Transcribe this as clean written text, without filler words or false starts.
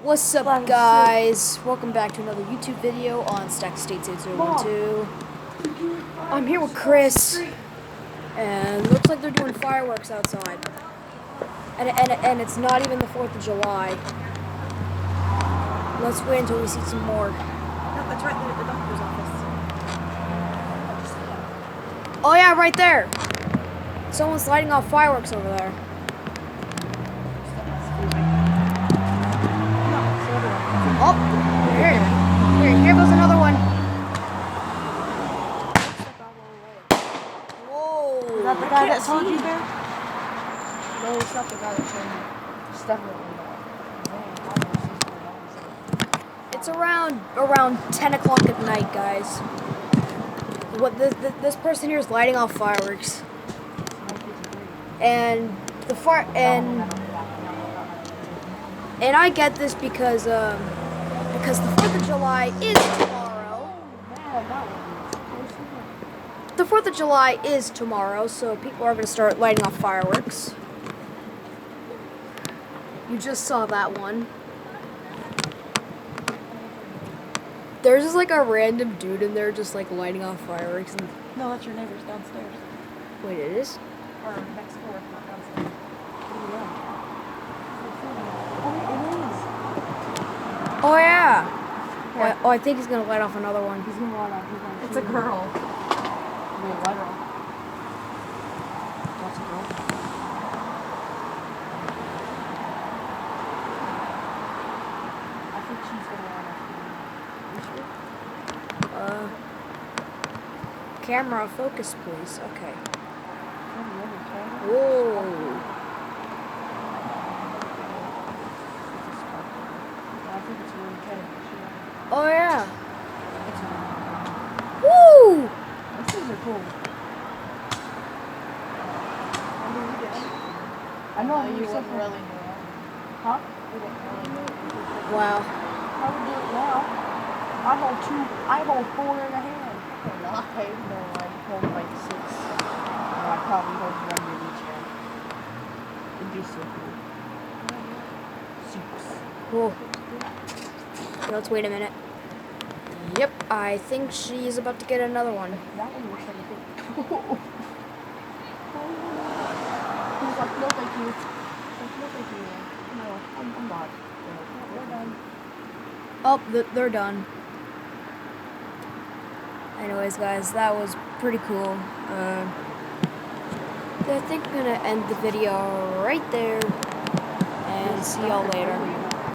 What's up, guys? Welcome back to another YouTube video on Stack States 8012. I'm here with Chris, and looks like they're doing fireworks outside. And it's not even the 4th of July. Let's wait until we see some more. No, that's right there at the doctor's office. Oh yeah, right there. Someone's lighting off fireworks over there. Oh, here goes another one. Whoa. Is that the guy that told you there? No, it's not the guy that told me. It's definitely not. It's around 10 o'clock at night, guys. What this person here is lighting off fireworks, and and I get this because the 4th of July is tomorrow. The 4th of July is tomorrow, so people are going to start lighting off fireworks. You just saw that one. There's just like a random dude in there just like lighting off fireworks. And No, that's your neighbor's downstairs. wait, it is? Or next door, not downstairs. Oh yeah. Oh, I think he's gonna light off another one. He's gonna light off. It's a girl. Wait, light off. That's a girl. I think she's gonna light off. Camera focus, please. Okay. Oh, Whoa. I think it's really kind of. Oh yeah. It's a Woo. These things are cool. I know you wouldn't really know. Huh? You wouldn't really know. Wow. I would do it now. I hold 4 in a hand. No, I hold like 6. And I probably hold 1 in each hand. It'd be so cool. 6. Whoa. Let's wait a minute. Yep, I think she's about to get another one. That one looks like a big. He's like, no, thank you. Like, no, thank you. No, I'm not. We're done. Oh, they're done. Anyways, guys, that was pretty cool. I think I'm gonna end the video right there, and see y'all later.